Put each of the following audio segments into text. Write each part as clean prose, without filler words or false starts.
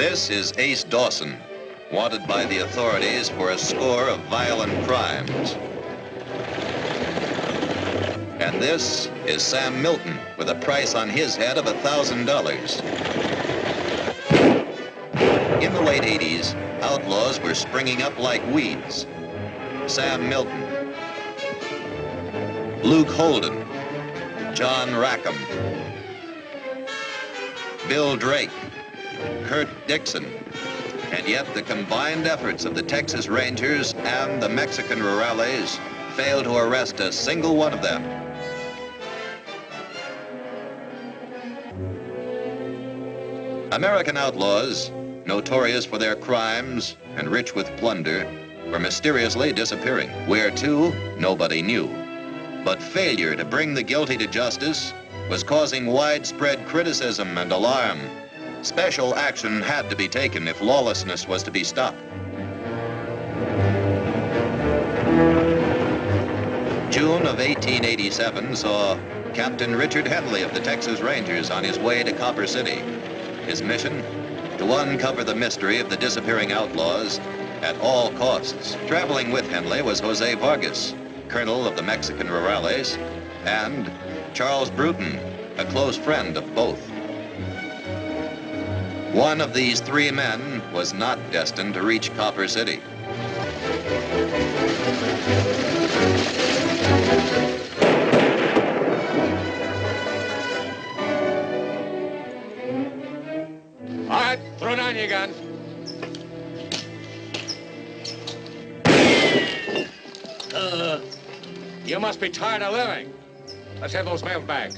This is Ace Dawson, wanted by the authorities for a score of violent crimes. And this is Sam Milton, with a price on his head of $1,000. In the late 80s, outlaws were springing up like weeds. Sam Milton, Luke Holden, John Rackham, Bill Drake, Kurt Dixon, and yet the combined efforts of the Texas Rangers and the Mexican Rurales failed to arrest a single one of them. American outlaws, notorious for their crimes and rich with plunder, were mysteriously disappearing. Where to, nobody knew. But failure to bring the guilty to justice was causing widespread criticism and alarm. Special action had to be taken if lawlessness was to be stopped. June of 1887 saw Captain Richard Henley of the Texas Rangers on his way to Copper City. His mission? To uncover the mystery of the disappearing outlaws at all costs. Traveling with Henley was Jose Vargas, colonel of the Mexican Rurales, and Charles Bruton, a close friend of both. One of these three men was not destined to reach Copper City. All right, throw down your gun. You must be tired of living. Let's have those mail bags.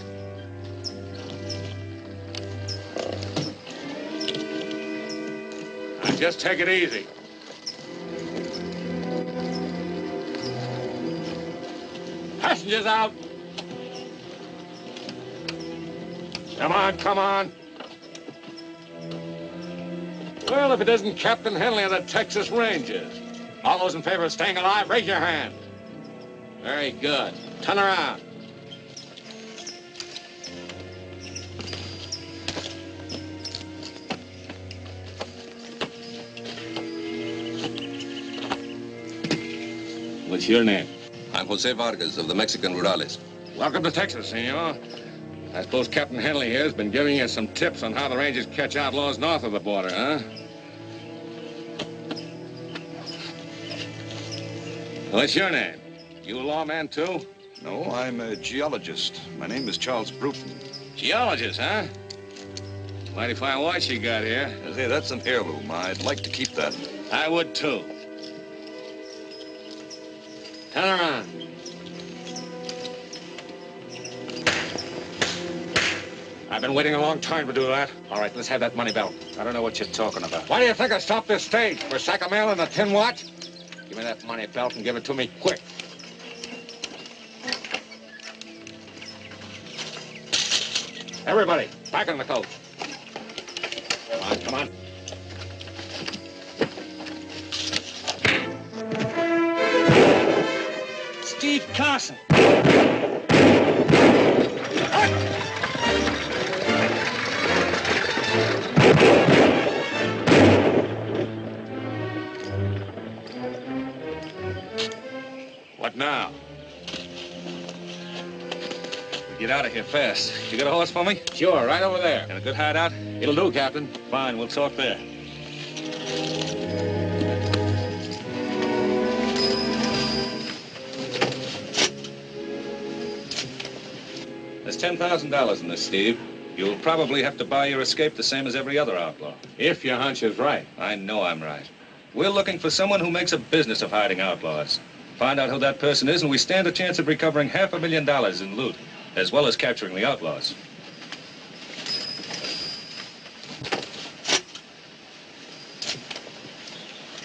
Now, just take it easy. Passengers out. Come on, come on. Well, if it isn't Captain Henley of the Texas Rangers. All those in favor of staying alive, raise your hand. Very good. Turn around. What's your name? I'm Jose Vargas of the Mexican Rurales. Welcome to Texas, senor. I suppose Captain Henley here has been giving you some tips on how the Rangers catch outlaws north of the border, huh? What's your name? You a lawman, too? No, I'm a geologist. My name is Charles Bruton. Geologist, huh? Mighty fine watch you got here. Hey, that's an heirloom. I'd like to keep that. I would, too. Turn around. I've been waiting a long time to do that. All right, let's have that money belt. I don't know what you're talking about. Why do you think I stopped this stage? For a sack of mail and a tin watch? Give me that money belt and give it to me quick. Everybody, back in the coach. Come on, come on. Steve Carson. What now? Get out of here fast. You got a horse for me? Sure, right over there. And a good hideout? It'll do, Captain. Fine, we'll talk there. There's $10,000 in this, Steve. You'll probably have to buy your escape the same as every other outlaw. If your hunch is right. I know I'm right. We're looking for someone who makes a business of hiding outlaws. Find out who that person is, and we stand a chance of recovering $500,000 in loot, as well as capturing the outlaws.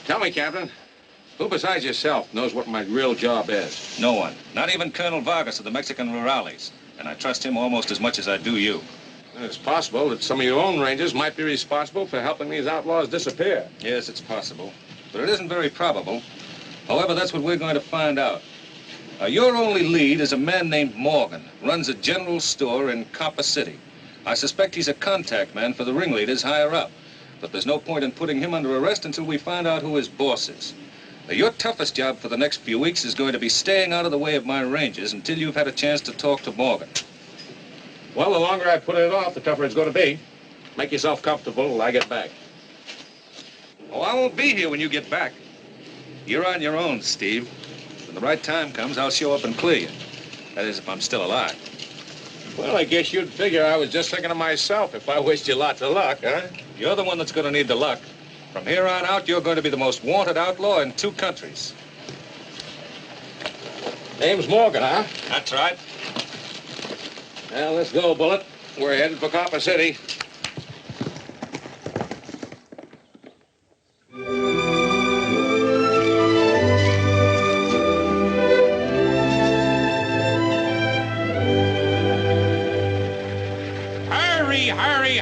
Tell me, Captain, who besides yourself knows what my real job is? No one. Not even Colonel Vargas of the Mexican Rurales. And I trust him almost as much as I do you. It's possible that some of your own Rangers might be responsible for helping these outlaws disappear. Yes, it's possible. But it isn't very probable. However, that's what we're going to find out. Your only lead is a man named Morgan, runs a general store in Copper City. I suspect he's a contact man for the ringleaders higher up. but there's no point in putting him under arrest until we find out who his boss is. Now, your toughest job for the next few weeks is going to be staying out of the way of my rangers until you've had a chance to talk to Morgan. Well, the longer I put it off, the tougher it's going to be. Make yourself comfortable till I get back. Oh, I won't be here when you get back. You're on your own, Steve. When the right time comes, I'll show up and clear you. That is, if I'm still alive. Well, I guess you'd figure I was just thinking of myself if I wished you lots of luck, huh? You're the one that's going to need the luck. From here on out, you're going to be the most wanted outlaw in 2 countries. Name's Morgan, huh? That's right. Well, let's go, Bullet. We're headed for Copper City.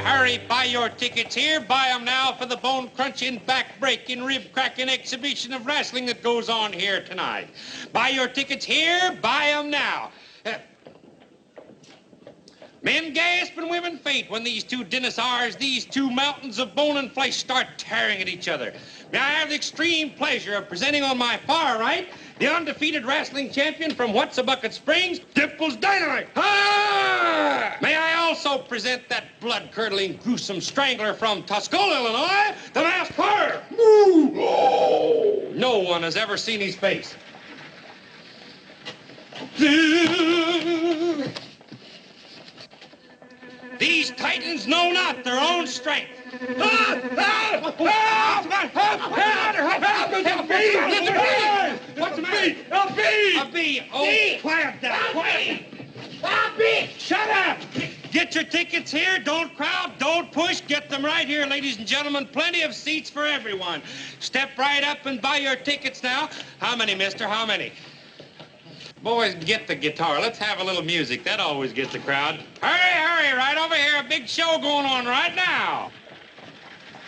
Hurry, buy your tickets here. Buy them now for the bone-crunching, back-breaking, rib-cracking exhibition of wrestling that goes on here tonight. Buy your tickets here, buy them now. Men gasp and women faint when these 2 dinosaurs, these 2 mountains of bone and flesh start tearing at each other. May I have the extreme pleasure of presenting on my far right the undefeated wrestling champion from What's-a-Bucket Springs, Dimples Dynamite. Ah! May I also present that blood-curdling, gruesome strangler from Tuscola, Illinois, the Masked Horror. Oh! No one has ever seen his face. These titans know not their own strength. What's the matter? A bee. Oh, quiet down. Quiet. A bee. Shut up. Get your tickets here. Don't crowd. Don't push. Get them right here, ladies and gentlemen. Plenty of seats for everyone. Step right up and buy your tickets now. How many, mister? How many? Boys, get the guitar. Let's have a little music. That always gets the crowd. Hurry, right over here. A big show going on right now.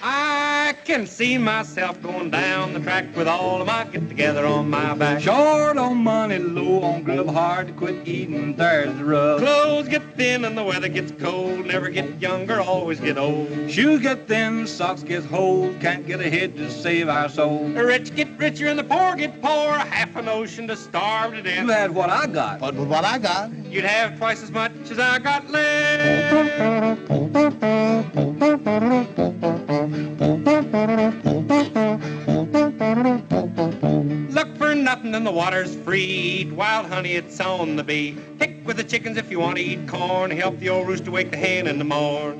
I can see myself going down the track with all of my get-together on my back. Short on money, low on grub, hard to quit eating, there's the rub. Clothes get thin and the weather gets cold. Never get younger, always get old. Shoes get thin, socks get whole, can't get ahead to save our soul. The rich get richer and the poor get poor. Half an ocean to starve to death. You had what I got. But with what I got, You'd have twice as much as I got left. Look for nothing and the water's free. Wild honey, it's on the bee. Pick with the chickens if you want to eat corn. Help the old rooster wake the hen in the morn.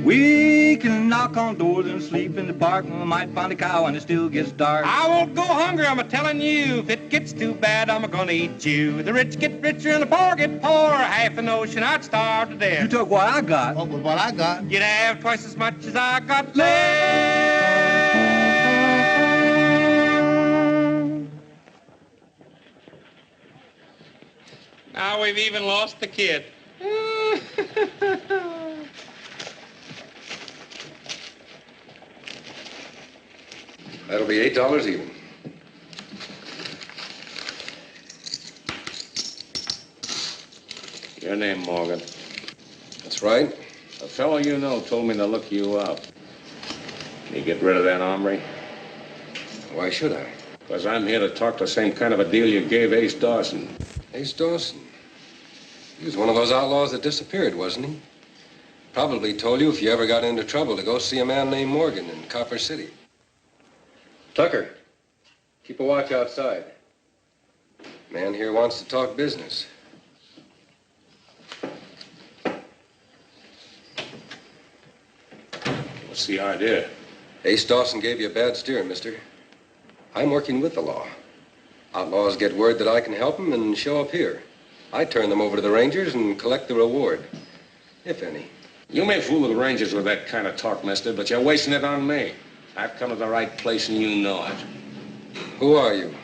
We can knock on doors and sleep in the park, and we might find a cow and it still gets dark. I won't go hungry, I'm a-telling you. If it gets too bad, I'm a-gonna eat you. The rich get richer and the poor get poorer. Half an ocean, I'd starve to death. You took what I got. but with what I got, You'd have twice as much as I got left. Now we've even lost the kid. That'll be $8 even. Your name, Morgan. That's right. A fellow you know told me to look you up. Can you get rid of that hombre? Why should I? Because I'm here to talk the same kind of a deal you gave Ace Dawson. Ace Dawson. He was one of those outlaws that disappeared, wasn't he? Probably told you if you ever got into trouble to go see a man named Morgan in Copper City. Tucker, keep a watch outside. Man here wants to talk business. What's the idea? Ace Dawson gave you a bad steer, mister. I'm working with the law. Outlaws get word that I can help them and show up here. I turn them over to the Rangers and collect the reward, if any. You may fool the Rangers with that kind of talk, mister, but you're wasting it on me. I've come to the right place and you know it. Who are you?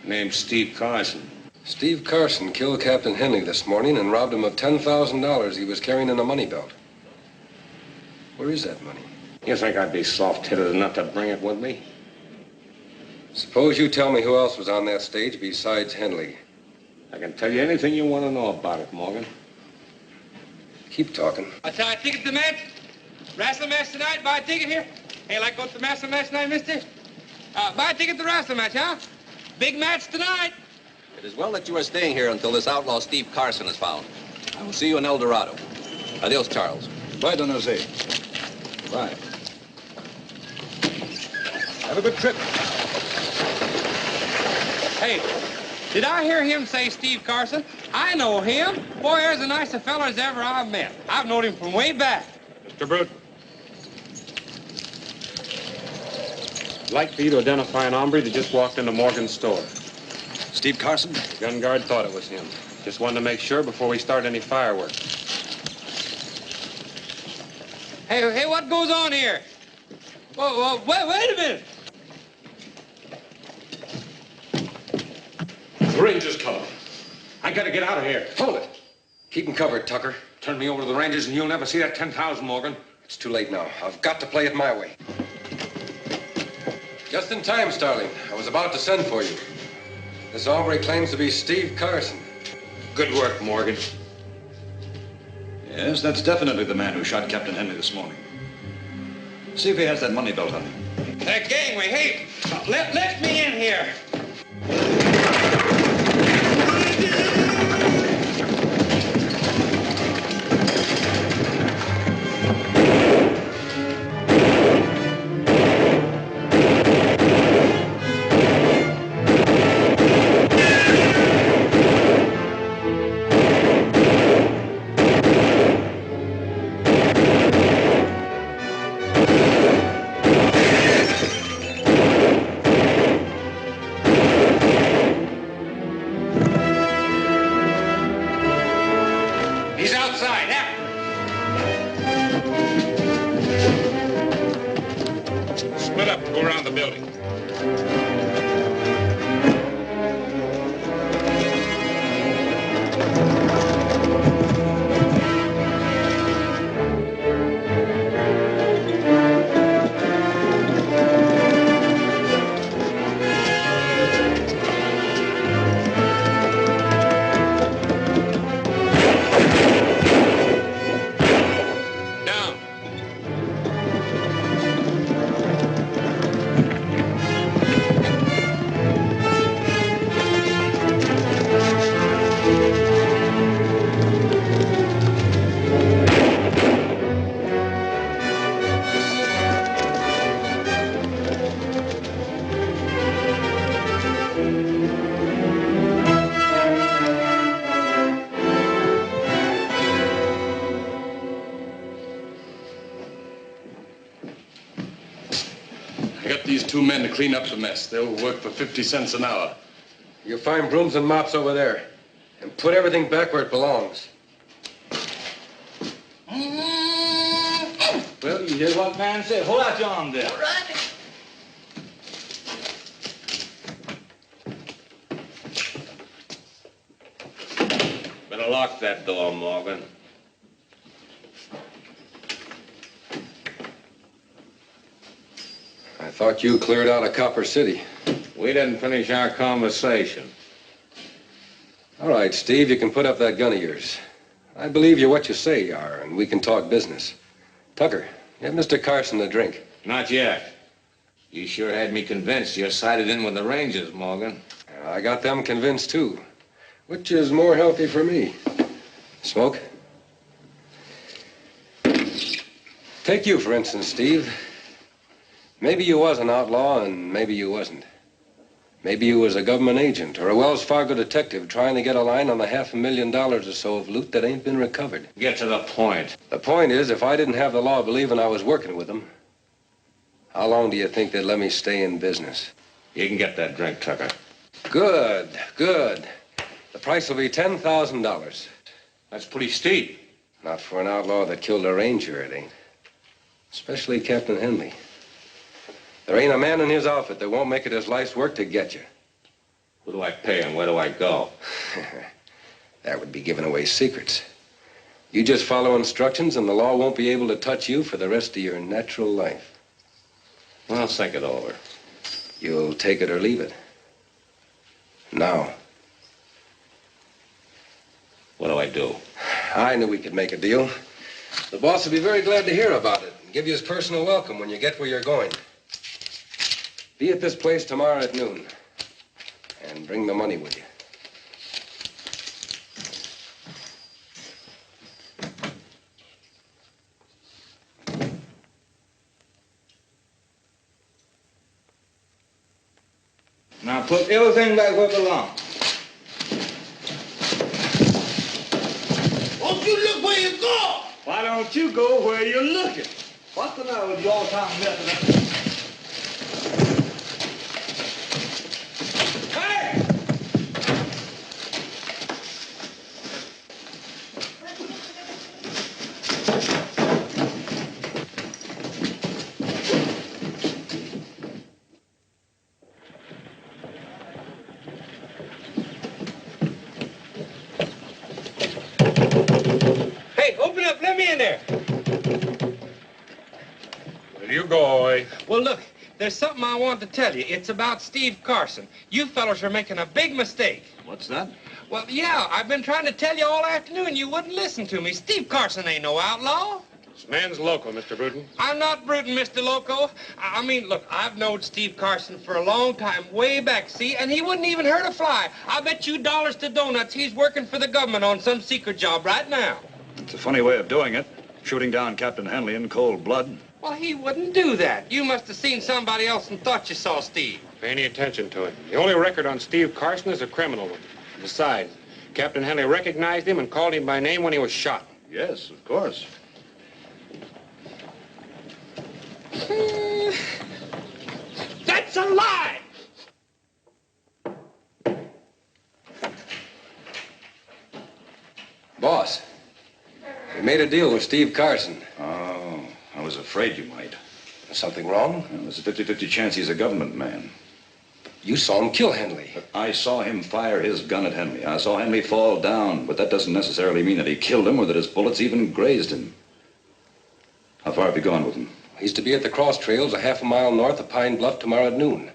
Name's Steve Carson. Steve Carson killed Captain Henley this morning and robbed him of $10,000 he was carrying in a money belt. Where is that money? You think I'd be soft-headed enough to bring it with Suppose you tell me who else was on that stage besides Henley. I can tell you anything you want to know about it, Morgan. Keep talking. I'll tell you, ticket to match. Wrestling match tonight. Buy a ticket here. Hey, like going to the wrestling match tonight, mister? Buy a ticket to the wrestling match, huh? Big match tonight. It is well that you are staying here until this outlaw Steve Carson is found. I will see you in El Dorado. Adios, Charles. Bye, Don Jose. Bye. Have a good trip. Hey, did I hear him say Steve Carson? I know him. Boy, there's the nicest fella as ever I've met. I've known him from way back. Mr. Brute. I'd like for you to identify an hombre that just walked into Morgan's store. Steve Carson? The gun guard thought it was him. Just wanted to make sure before we start any fireworks. Hey, what goes on here? Whoa, wait a minute. The Rangers coming. I gotta get out of here. Hold it. Keep him covered, Tucker. Turn me over to the Rangers and you'll never see that 10,000, Morgan. It's too late now. I've got to play it my way. Just in time, Starling. I was about to send for you. This hombre claims to be Steve Carson. Good work, Morgan. Yes, that's definitely the man who shot Captain Henley this morning. See if he has that money belt on him. That gangway, hey, let me in here. He's outside. Split up and go around the building. These two men to clean up the mess. They'll work for 50 cents an hour. You'll find brooms and mops over there. And put everything back where it belongs. Well, you hear what man said. Hold out your arm there. All right. Better lock that door, Morgan. I thought you cleared out of Copper City. We didn't finish our conversation. All right, Steve, you can put up that gun of yours. I believe you're what you say you are, and we can talk business. Tucker, get Mr. Carson a drink. Not yet. You sure had me convinced you're sided in with the Rangers, Morgan. I got them convinced, too. Which is more healthy for me? Smoke? Take you, for instance, Steve. Maybe you was an outlaw, and maybe you wasn't. Maybe you was a government agent or a Wells Fargo detective trying to get a line on the $500,000 or so of loot that ain't been recovered. Get to the point. The point is, if I didn't have the law believing I was working with them, how long do you think they'd let me stay in business? You can get that drink, Tucker. Good, good. The price will be $10,000. That's pretty steep. Not for an outlaw that killed a ranger, it ain't. Especially Captain Henley. There ain't a man in his outfit that won't make it his life's work to get you. Who do I pay and where do I go? That would be giving away secrets. You just follow instructions and the law won't be able to touch you for the rest of your natural life. Well, think it over. You'll take it or leave it. Now. do. I knew we could make a deal. The boss will be very glad to hear about it and give you his personal welcome when you get where you're going. Be at this place tomorrow at noon. And bring the money with you. Now put everything back where it belongs. Won't you look where you go? Why don't you go where you're looking? What's the matter with you all time messing up? Well, look, there's something I want to tell you. It's about Steve Carson. You fellows are making a big mistake. What's that? Well, yeah, I've been trying to tell you all afternoon. You wouldn't listen to me. Steve Carson ain't no outlaw. This man's local, Mr. Bruton. I'm not Bruton, Mr. Loco. I mean, look, I've known Steve Carson for a long time, way back, see, and he wouldn't even hurt a fly. I bet you dollars to donuts he's working for the government on some secret job right now. It's a funny way of doing it. Shooting down Captain Henley in cold blood. Well, he wouldn't do that. You must have seen somebody else and thought you saw Steve. Pay any attention to it. The only record on Steve Carson is a criminal one. Besides, Captain Henley recognized him and called him by name when he was shot. Yes, of course. That's a lie! Boss, we made a deal with Steve Carson. Oh, I was afraid you might. Is something wrong? Well, there's a 50-50 chance he's a government man. You saw him kill Henley. But I saw him fire his gun at Henley. I saw Henley fall down, but that doesn't necessarily mean that he killed him or that his bullets even grazed him. How far have you gone with him? He's to be at the cross trails a half a mile north of Pine Bluff tomorrow at noon.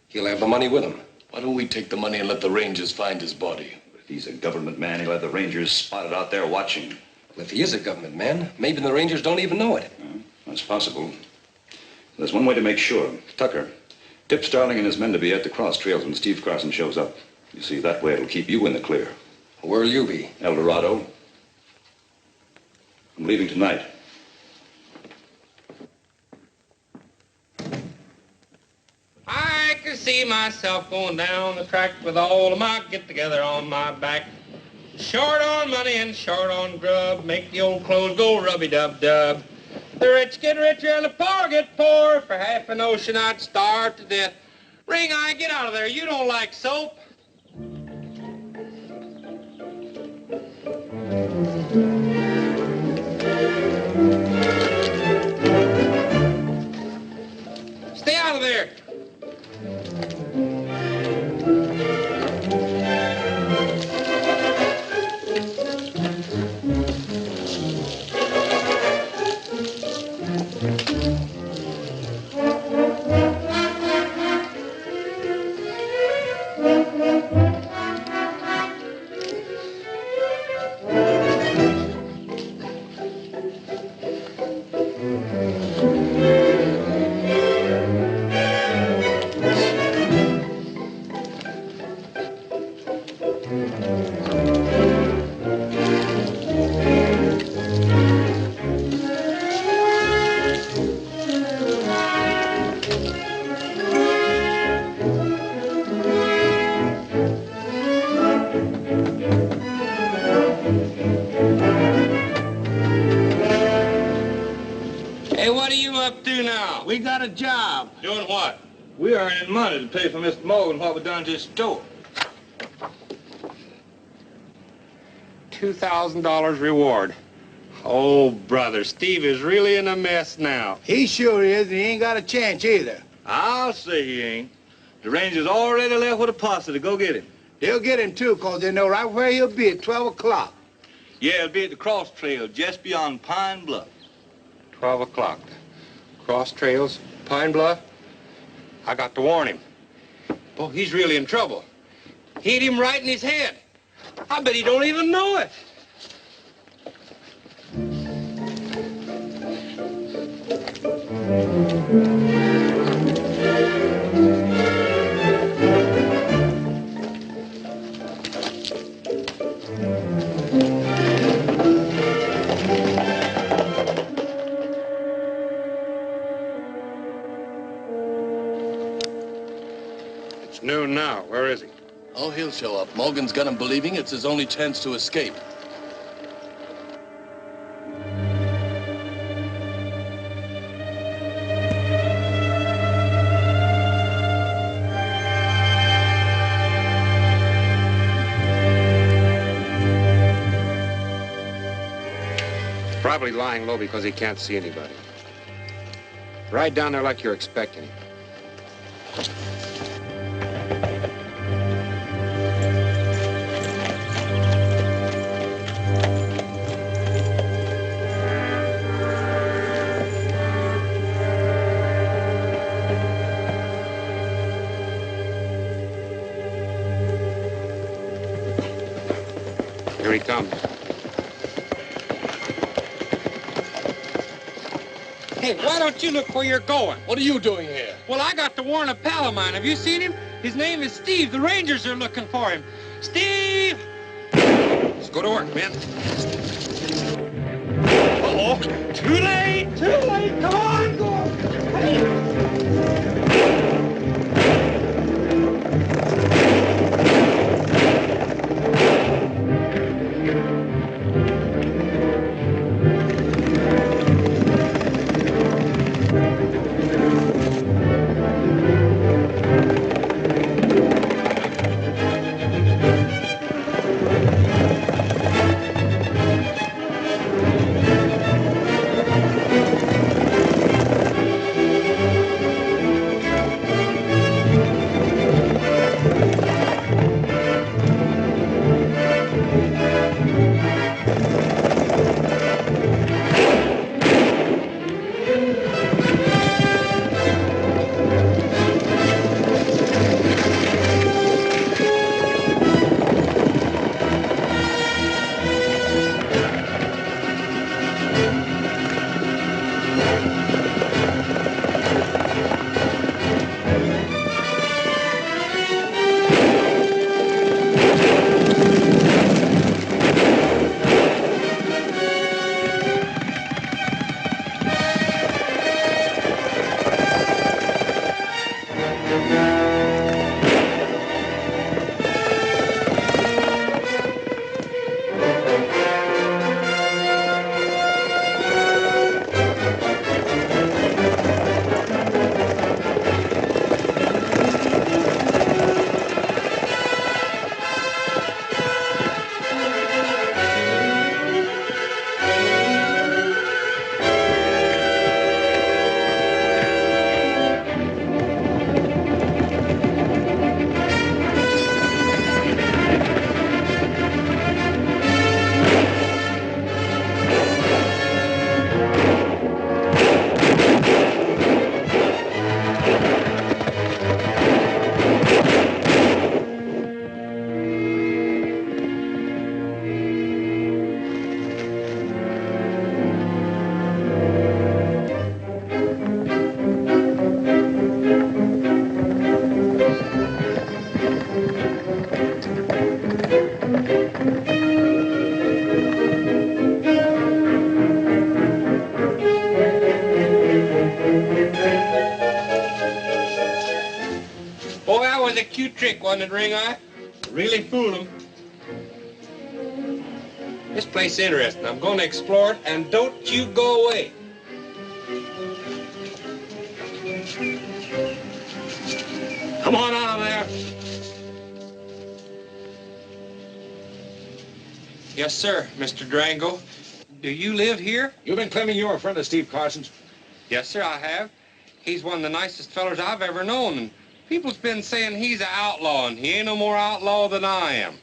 He'll have the money with him. Why don't we take the money and let the Rangers find his body? If he's a government man, he'll have the Rangers spotted out there watching. Well, if he is a government man, maybe the Rangers don't even know it. That's possible. There's one way to make sure. Tucker, tip Starling and his men to be at the cross trails when Steve Carson shows up. You see, that way it'll keep you in the clear. Where'll you be? El Dorado. I'm leaving tonight. I can see myself going down the track with all of my get-together on my back. Short on money and short on grub, make the old clothes go rubby-dub-dub. The rich get richer and the poor get poor. For half an ocean I'd starve to death. Ring Eye, get out of there. You don't like soap. Stay out of there. We got a job. Doing what? We're earning money to pay for Mr. Morgan what we done to his store. $2,000 reward. Oh, brother, Steve is really in a mess now. He sure is, and he ain't got a chance either. I'll say he ain't. The Rangers already left with a posse to go get him. They'll get him, too, because they know right where he'll be at 12 o'clock. Yeah, he'll be at the cross trail just beyond Pine Bluff. 12 o'clock. Cross trails, Pine Bluff. I got to warn him. Boy, he's really in trouble. Hit him right in his head. I bet he don't even know it. It's noon now. Where is he? Oh, he'll show up. Morgan's got him believing it's his only chance to escape. Probably lying low because he can't see anybody. Ride down there like you're expecting him. Here he comes. Hey, why don't you look where you're going? What are you doing here? Well, I got to warn a pal of mine. Have you seen him? His name is Steve. The Rangers are looking for him. Steve! Let's go to work, men. Uh-oh. Too late! Too late! Come on, go! Boy, that was a cute trick, wasn't it, Ring Eye? Really fooled him. This place is interesting. I'm going to explore it, and don't you go away. Come on out of there. Yes, sir, Mr. Durango. Do you live here? You've been claiming you're a friend of Steve Carson's? Yes, sir, I have. He's one of the nicest fellers I've ever known, and people's been saying he's an outlaw, and he ain't no more outlaw than I am.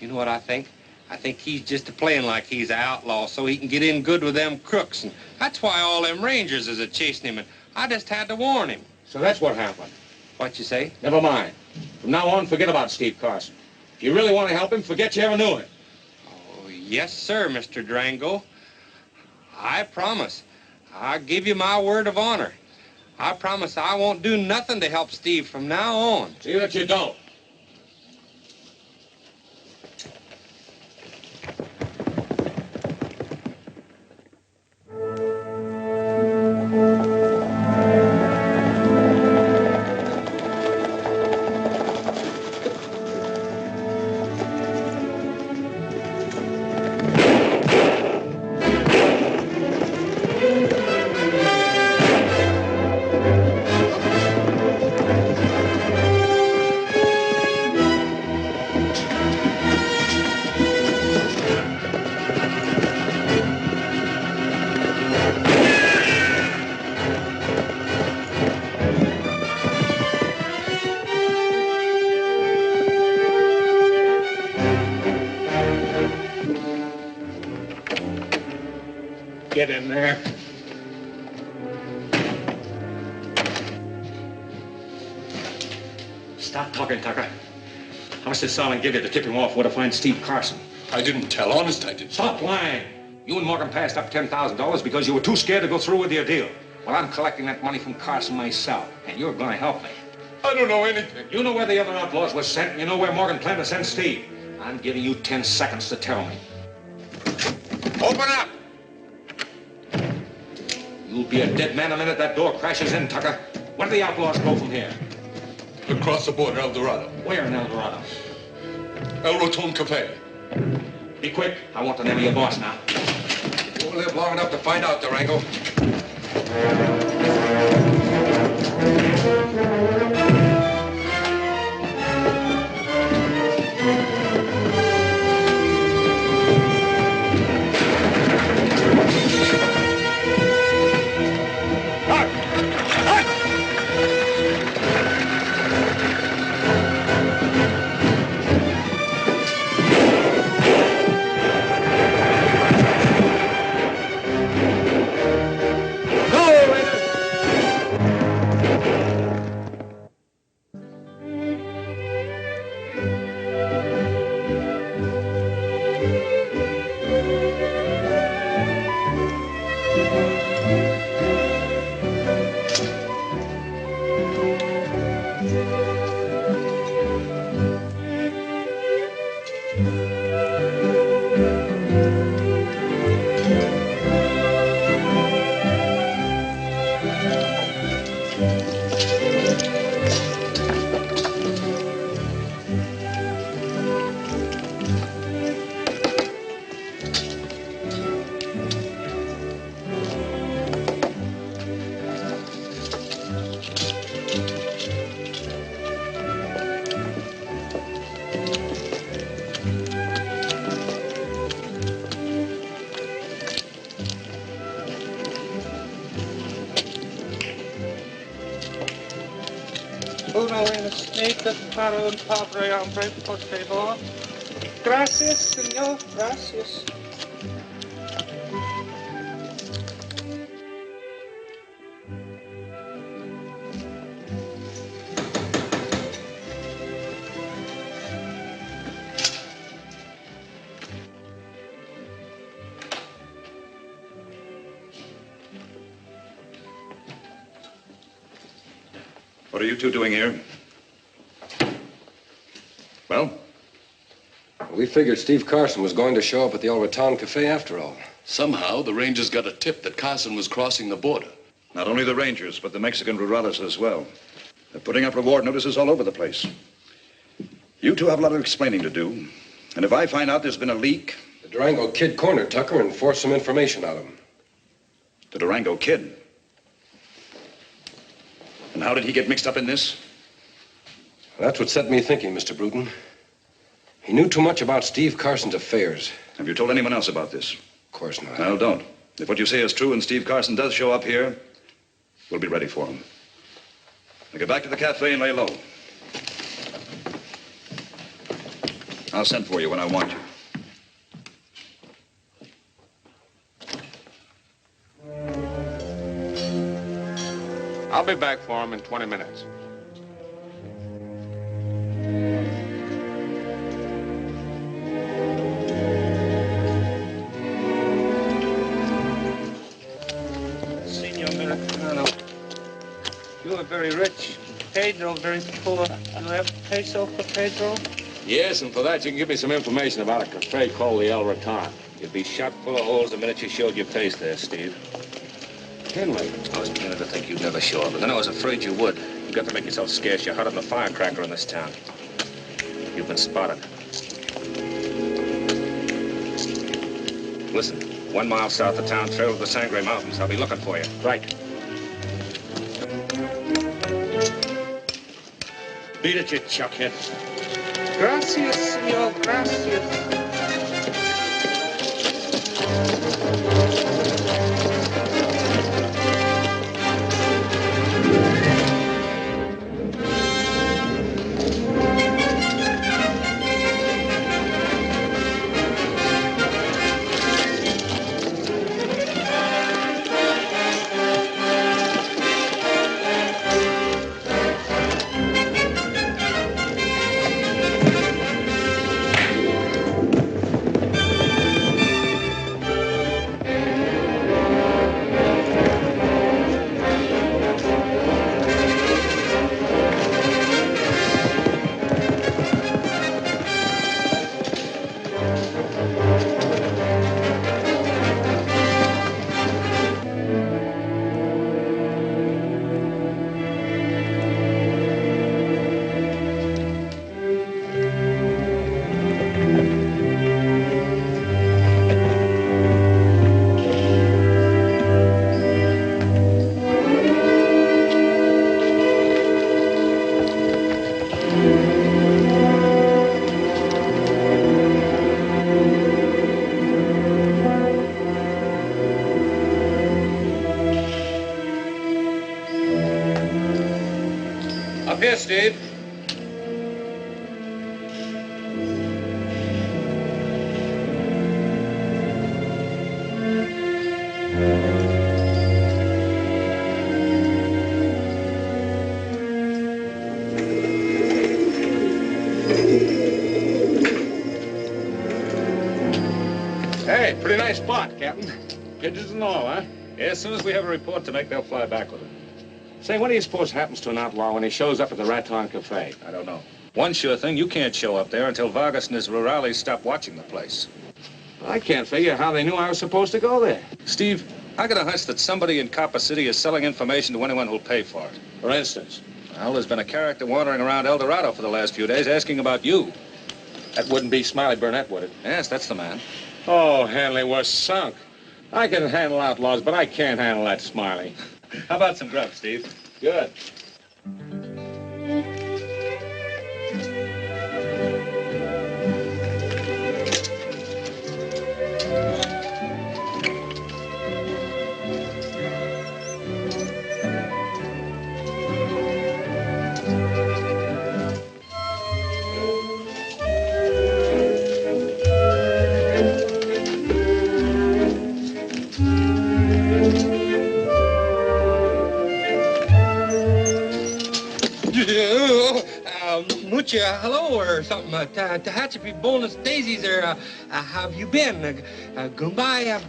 You know what I think? I think he's just a-playing like he's an outlaw so he can get in good with them crooks, and that's why all them Rangers is a-chasing him, and I just had to warn him. So that's what happened. What you say? Never mind. From now on, forget about Steve Carson. If you really want to help him, forget you ever knew him. Oh, yes, sir, Mr. Durango. I promise. I give you my word of honor. I promise I won't do nothing to help Steve from now on. See that you don't. Get in there. Stop talking, Tucker. How much did Solomon give you to tip him off where to find Steve Carson? I didn't tell. Honest, I didn't. Stop lying. You and Morgan passed up $10,000 because you were too scared to go through with your deal. Well, I'm collecting that money from Carson myself, and you're going to help me. I don't know anything. You know where the other outlaws were sent, and you know where Morgan planned to send Steve. I'm giving you 10 seconds to tell me. Open up! You'll be a dead man the minute that door crashes in, Tucker. Where do the outlaws go from here? Across the border, El Dorado. Where in El Dorado? El Roton Cafe. Be quick. I want the name of your boss now. We'll live long enough to find out, Durango. Uno en snake para un pobre hombre, por favor. Gracias, señor, gracias. What are you two doing here? Well? We figured Steve Carson was going to show up at the El Raton Cafe after all. Somehow, the Rangers got a tip that Carson was crossing the border. Not only the Rangers, but the Mexican rurales as well. They're putting up reward notices all over the place. You two have a lot of explaining to do. And if I find out there's been a leak... The Durango Kid cornered Tucker and forced some information out of him. The Durango Kid? And how did he get mixed up in this? That's what set me thinking, Mr. Bruton. He knew too much about Steve Carson's affairs. Have you told anyone else about this? Of course not. Well, don't. If what you say is true and Steve Carson does show up here, we'll be ready for him. Now get back to the cafe and lay low. I'll send for you when I want you. I'll be back for him in 20 minutes. very rich. Pedro very poor. You have peso for Pedro? Yes, and for that you can give me some information about a cafe called the El Raton. You'd be shot full of holes the minute you showed your face there, Steve. Henley. I was beginning to think you'd never show up, but then I was afraid you would. You've got to make yourself scarce. You're hotter than a firecracker in this town. You've been spotted. Listen, 1 mile south of town, trail to the Sangre Mountains. I'll be looking for you. Right. Beat it, you chuckhead. Gracias, senor, gracias. Up here, Steve. Hey, pretty nice spot, Captain. Pigeons and all, huh? Yeah, as soon as we have a report to make, they'll fly back with it. Say, what do you suppose happens to an outlaw when he shows up at the Raton Cafe? I don't know. One sure thing, you can't show up there until Vargas and his rurales stop watching the place. I can't figure how they knew I was supposed to go there. Steve, I got a hunch that somebody in Copper City is selling information to anyone who'll pay for it. For instance? Well, there's been a character wandering around El Dorado for the last few days asking about you. That wouldn't be Smiley Burnette, would it? Yes, that's the man. Oh, Hanley, we're sunk. I can handle outlaws, but I can't handle that Smiley. How about some grub, Steve? Good. Mucha hello or something. Tehachapi bonus daisies there. Have you been? Goodbye.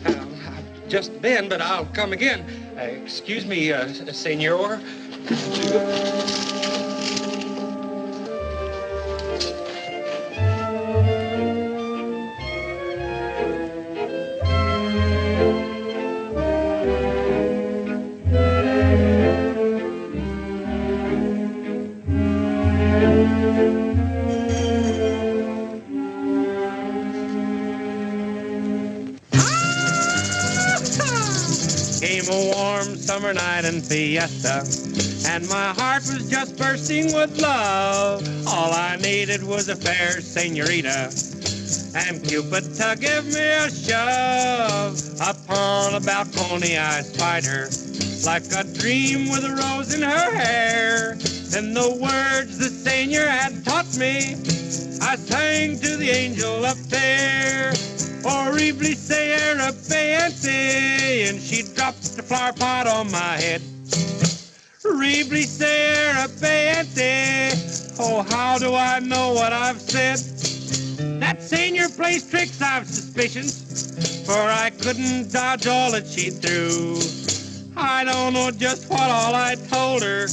I've just been, but I'll come again. Excuse me, senor. Came a warm summer night in Fiesta, and my heart was just bursting with love. All I needed was a fair senorita, and Cupid to give me a shove. Upon a balcony I spied her, like a dream with a rose in her hair. Then the words the senor had taught me, I sang to the angel up there. Horribly serapente, and she dropped the flower pot on my head. Horribly serapente, oh, how do I know what I've said? That senior plays tricks, I've suspicions, for I couldn't dodge all that she threw. I don't know just what all I told her,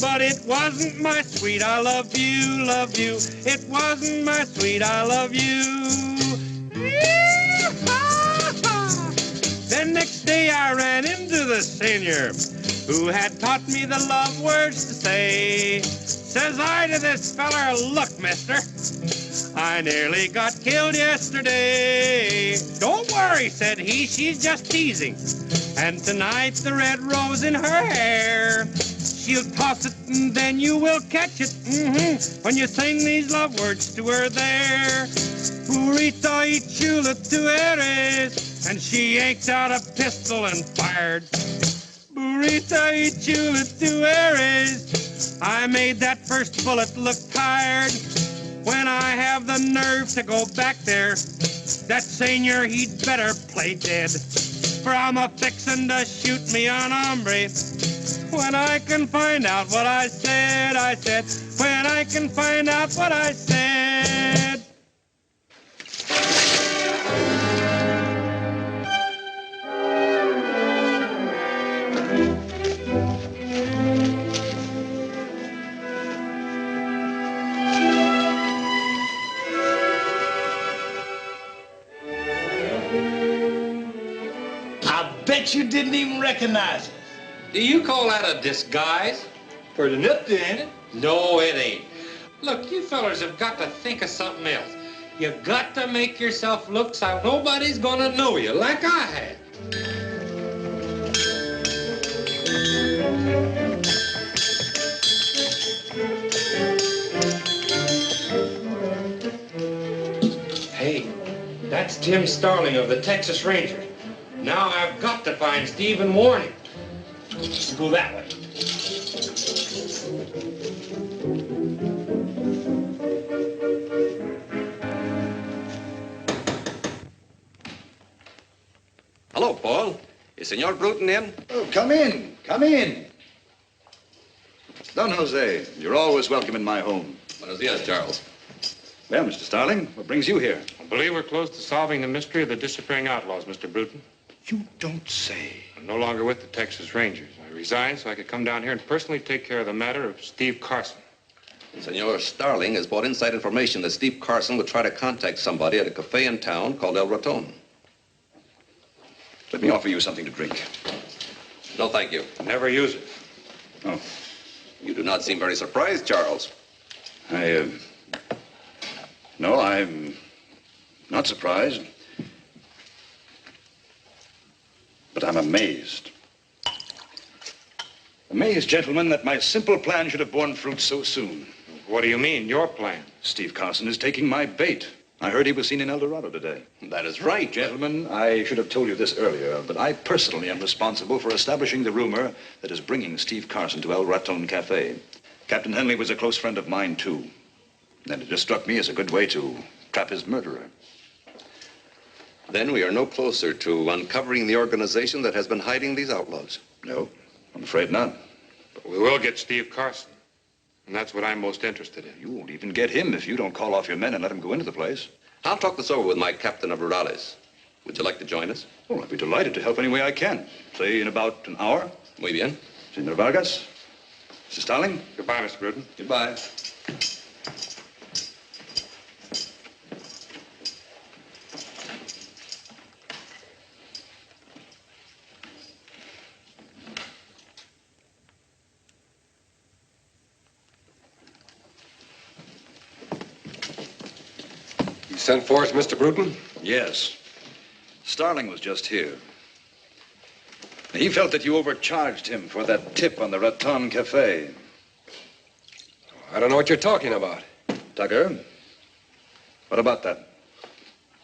but it wasn't my sweet I love you, love you. It wasn't my sweet I love you. Then next day I ran into the senior who had taught me the love words to say. Says I to this feller, look, mister, I nearly got killed yesterday. Don't worry, said he, she's just teasing. And tonight the red rose in her hair, she'll toss it and then you will catch it, when you sing these love words to her there. Burrito y chula tu eres, and she yanked out a pistol and fired. Burrito y chula tu eres, I made that first bullet look tired. When I have the nerve to go back there, that senior, he'd better play dead. For I'm a-fixin' to shoot me on hombre. When I can find out what I said, when I can find out what I said. Bet you didn't even recognize it. Do you call that a disguise? Pretty nifty, ain't it? No, it ain't. Look, you fellers have got to think of something else. You got to make yourself look so nobody's gonna know you like I had. Hey, that's Tim Starling of the Texas Rangers. Now I've got to find Steve and warn him. Go that way. Hello, Paul. Is Senor Bruton in? Oh, come in. Come in. Don Jose, you're always welcome in my home. Buenos dias, Charles. Well, Mr. Starling, what brings you here? I believe we're close to solving the mystery of the disappearing outlaws, Mr. Bruton. You don't say. I'm no longer with the Texas Rangers. I resigned so I could come down here and personally take care of the matter of Steve Carson. Senor Starling has brought inside information that Steve Carson would try to contact somebody at a cafe in town called El Raton. Let me offer you something to drink. No, thank you. Never use it. Oh. You do not seem very surprised, Charles. No, I'm not surprised. But I'm amazed. Amazed, gentlemen, that my simple plan should have borne fruit so soon. What do you mean, your plan? Steve Carson is taking my bait. I heard he was seen in El Dorado today. That is right. Gentlemen, I should have told you this earlier, but I personally am responsible for establishing the rumor that is bringing Steve Carson to El Raton Cafe. Captain Henley was a close friend of mine, too. And it just struck me as a good way to trap his murderer. Then we are no closer to uncovering the organization that has been hiding these outlaws. No, I'm afraid not. But we will get Steve Carson. And that's what I'm most interested in. You won't even get him if you don't call off your men and let him go into the place. I'll talk this over with my captain of rurales. Would you like to join us? Oh, I'd be delighted to help any way I can. Say in about an hour. Muy bien. Senor Vargas. Mr. Starling. Goodbye, Mr. Bruton. Goodbye. You sent for us, Mr. Bruton? Yes. Starling was just here. He felt that you overcharged him for that tip on the Raton Cafe. I don't know what you're talking about. Tucker, what about that?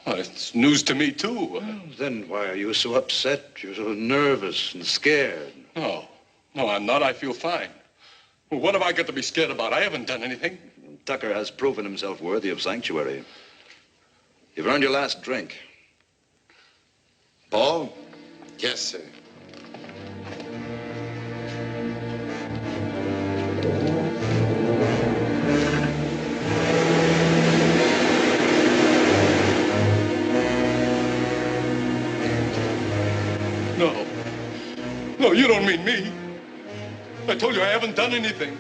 Well, it's news to me, too. Well, then why are you so upset? You're so nervous and scared. No, I'm not. I feel fine. Well, what have I got to be scared about? I haven't done anything. Tucker has proven himself worthy of sanctuary. You've earned your last drink. Paul? Yes, sir. No, No, you don't mean me. I told you I haven't done anything.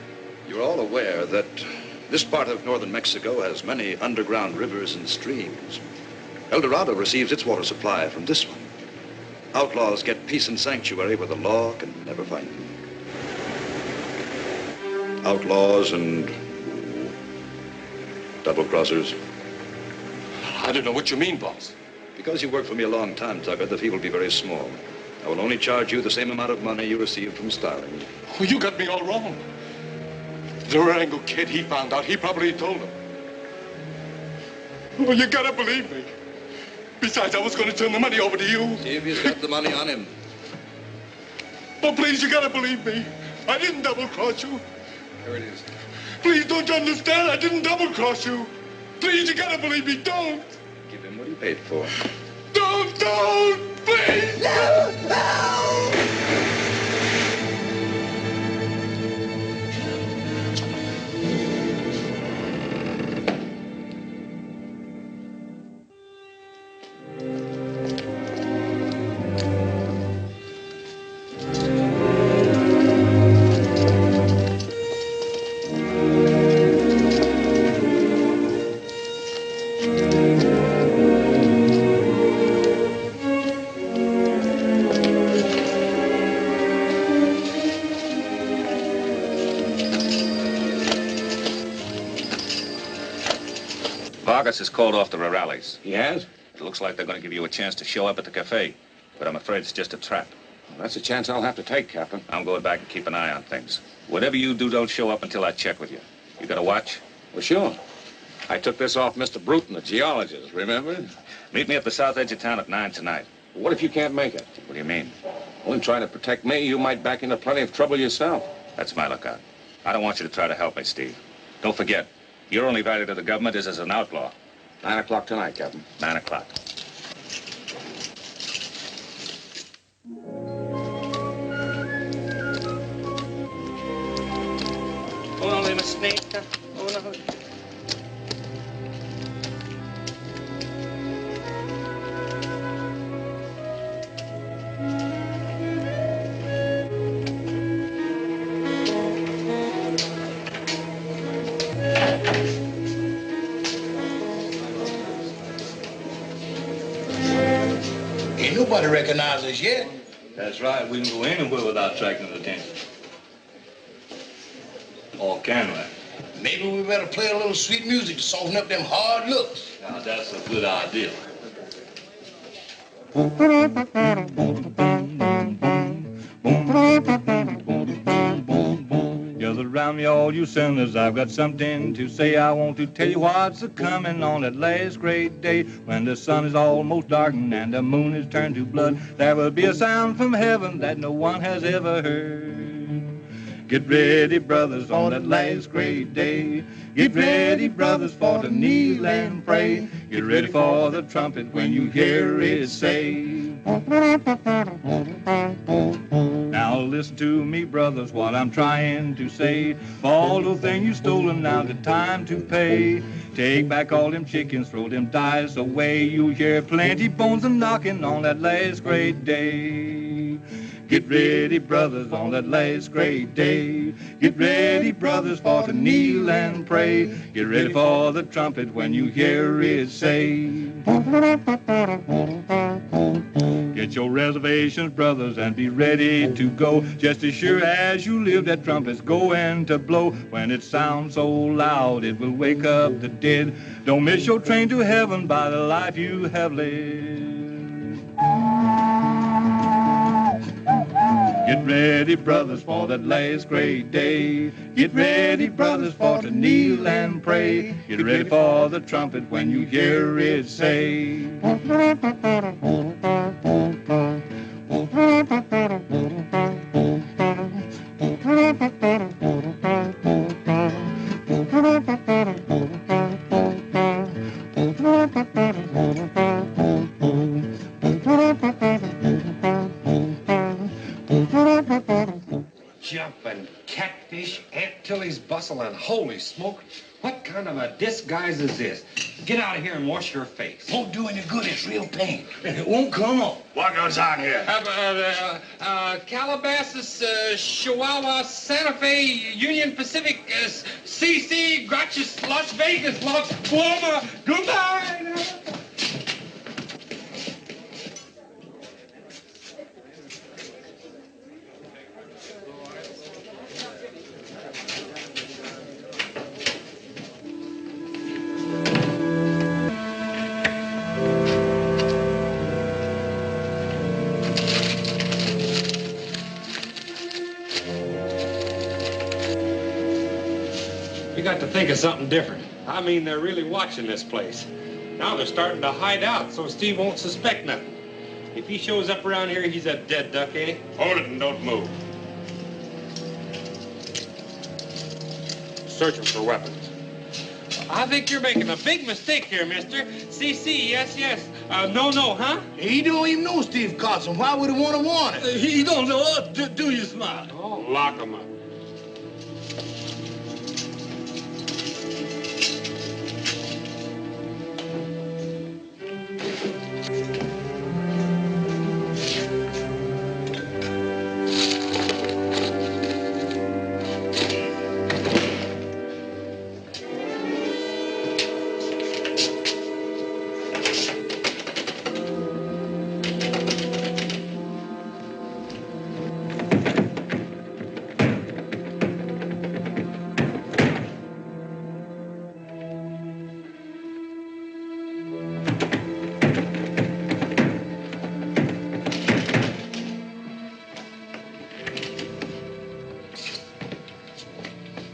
You're all aware that this part of northern Mexico has many underground rivers and streams. El Dorado receives its water supply from this one. Outlaws get peace and sanctuary where the law can never find them. Outlaws and double-crossers. I don't know what you mean, boss. Because you worked for me a long time, Tucker, the fee will be very small. I will only charge you the same amount of money you received from Starrett. Oh, you got me all wrong. The Durango kid, he found out. He probably told him. Oh, you gotta believe me. Besides, I was going to turn the money over to you. See if he's got the money on him. Oh, please, you gotta believe me. I didn't double-cross you. Here it is. Please, don't you understand? I didn't double-cross you. Please, you gotta believe me. Don't. Give him what he paid for. Don't, please. No. Vargas has called off the rallies. He has? It looks like they're going to give you a chance to show up at the cafe, but I'm afraid it's just a trap. Well, that's a chance I'll have to take, Captain. I'm going back and keep an eye on things. Whatever you do, don't show up until I check with you. You got a watch? Well, sure. I took this off Mr. Bruton, the geologist, remember? Meet me at the south edge of town at 9 tonight. What if you can't make it? What do you mean? Well, in trying to protect me, you might back into plenty of trouble yourself. That's my lookout. I don't want you to try to help me, Steve. Don't forget, your only value to the government is as an outlaw. 9 o'clock tonight, Captain. 9 o'clock. Uno little snake. Uno. Ain't nobody recognize us yet. That's right. We can go anywhere without attracting attention. Or can we? Maybe we better play a little sweet music to soften up them hard looks. Now, that's a good idea. Gather around me, all you sinners, I've got something to say. I want to tell you what's a-coming on that last great day, when the sun is almost darkened and the moon is turned to blood. There will be a sound from heaven that no one has ever heard. Get ready, brothers, on that last great day. Get ready, brothers, for to kneel and pray. Get ready for the trumpet when you hear it say. Now listen to me, brothers, what I'm trying to say. For all the things you stolen, now the time to pay. Take back all them chickens, throw them dice away. You hear plenty bones a knocking on that last great day. Get ready, brothers, on that last great day. Get ready, brothers, for to kneel and pray. Get ready for the trumpet when you hear it say. Get your reservations, brothers, and be ready to go. Just as sure as you live, that trumpet's going to blow. When it sounds so loud, it will wake up the dead. Don't miss your train to heaven by the life you have led. Get ready, brothers, for that last great day. Get ready, brothers, for to kneel and pray. Get ready for the trumpet when you hear it say. Jumping catfish, Aunt Tilly's boss. bustle, and holy smoke, what kind of a disguise is this? Get out of here and wash your face. Won't do any good. It's real pain. It won't come off. What goes on here? Calabasas, Chihuahua, Santa Fe, Union Pacific, CC, Gratias, Las Vegas, Las Palmas. Goodbye. We got to think of something different. I mean, they're really watching this place. Now they're starting to hide out, so Steve won't suspect nothing. If he shows up around here, he's a dead duck, ain't he? Hold it and don't move. Searching for weapons. I think you're making a big mistake here, mister. CC, yes, yes. No, huh? He don't even know Steve Carson. Why would he want to warn him? He don't know us, do you, Smiley? Oh, lock him up.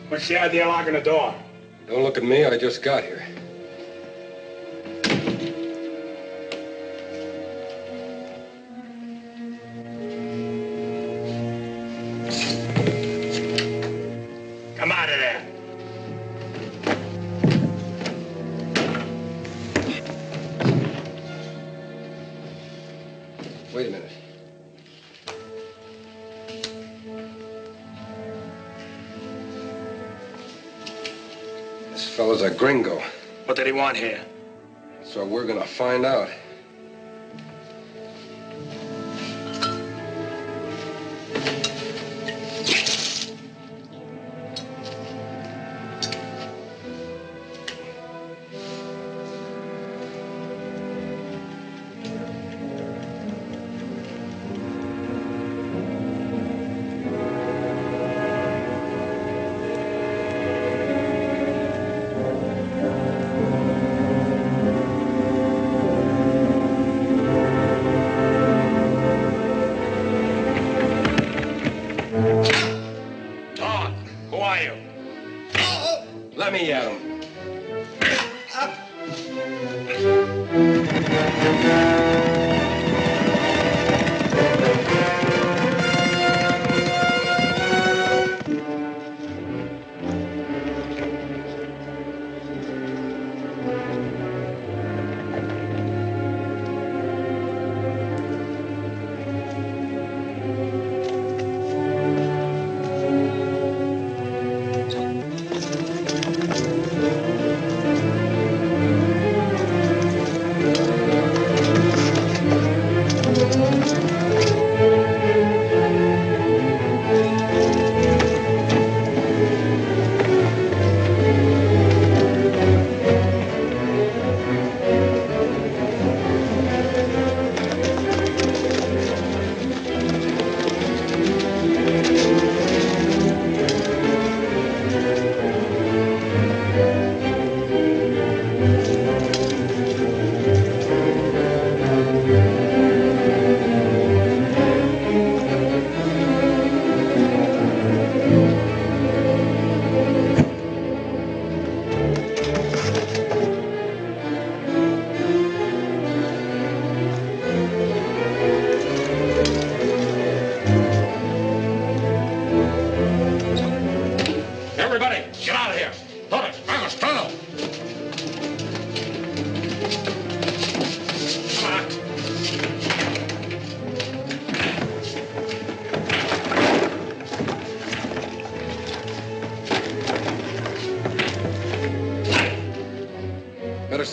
What's the idea of locking the door? Don't look at me, I just got here. Come out of there. Wait a minute. This fellow's a gringo. What did he want here? So we're gonna find out.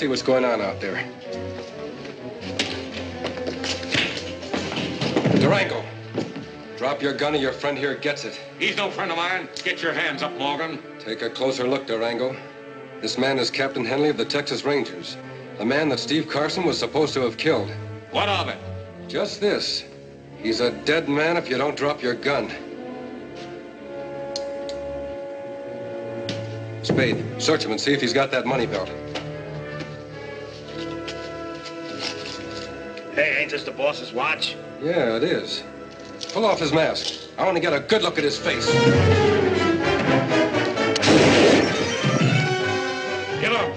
see what's going on out there. Durango, drop your gun or your friend here gets it. He's no friend of mine. Get your hands up, Morgan. Take a closer look, Durango. This man is Captain Henley of the Texas Rangers, a man that Steve Carson was supposed to have killed. What of it? Just this. He's a dead man if you don't drop your gun. Spade, search him and see if he's got that money belt. Hey, ain't this the boss's watch? Yeah, it is. Pull off his mask. I want to get a good look at his face. Get up.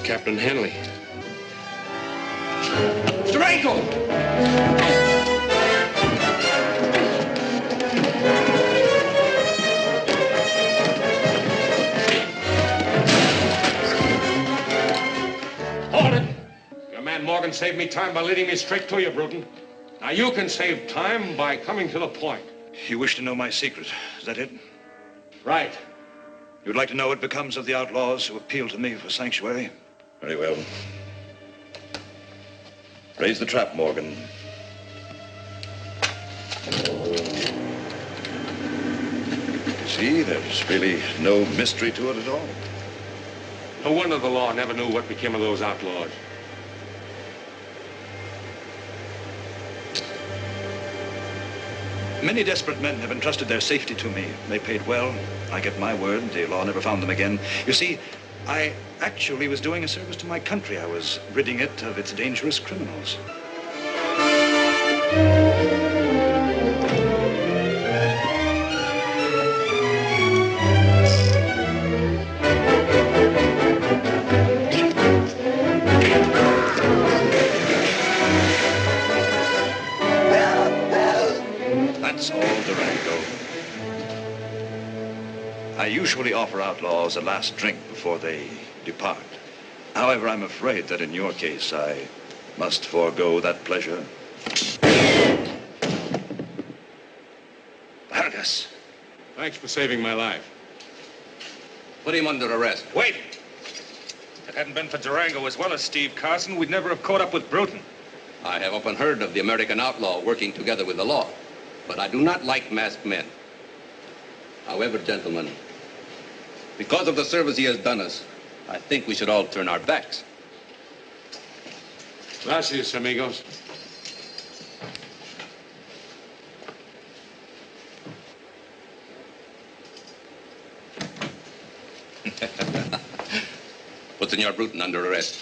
Captain Henley. Durango! Hold it! Your man Morgan saved me time by leading me straight to you, Bruton. Now you can save time by coming to the point. You wish to know my secret, is that it? Right. You'd like to know what becomes of the outlaws who appeal to me for sanctuary? Very well. Raise the trap, Morgan. See, there's really no mystery to it at all. No wonder the law never knew what became of those outlaws. Many desperate men have entrusted their safety to me. They paid well. I get my word. The law never found them again. You see, I actually was doing a service to my country. I was ridding it of its dangerous criminals. That's all, Durango. I usually offer outlaws a last drink before they depart. However, I'm afraid that in your case, I must forego that pleasure. Vargas. Thanks for saving my life. Put him under arrest. Wait! If it hadn't been for Durango as well as Steve Carson, we'd never have caught up with Bruton. I have often heard of the American outlaw working together with the law, but I do not like masked men. However, gentlemen, because of the service he has done us, I think we should all turn our backs. Gracias, amigos. Put Senor Bruton under arrest.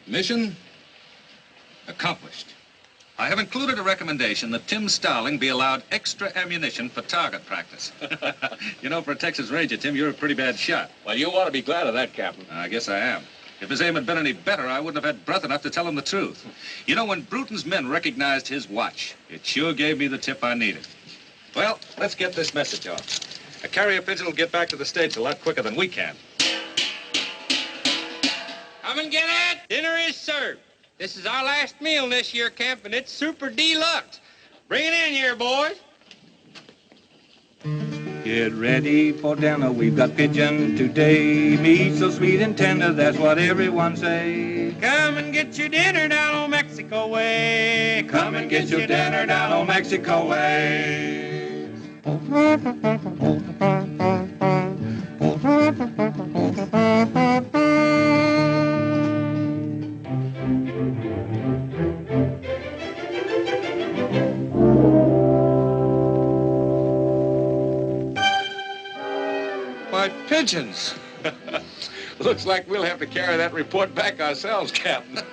Mission accomplished. I have included a recommendation that Tim Starling be allowed extra ammunition for target practice. You know, for a Texas Ranger, Tim, you're a pretty bad shot. Well, you ought to be glad of that, Captain. I guess I am. If his aim had been any better, I wouldn't have had breath enough to tell him the truth. You know, when Bruton's men recognized his watch, it sure gave me the tip I needed. Well, let's get this message off. A carrier pigeon will get back to the States a lot quicker than we can. Come and get it. Dinner is served. This is our last meal in this year camp, and it's super deluxe. Bring it in here, boys. Get ready for dinner, we've got pigeon today. Meat so sweet and tender, that's what everyone say. Come and get your dinner down on Mexico way. Come and get your dinner down on Mexico way. My pigeons. Looks like we'll have to carry that report back ourselves, Captain.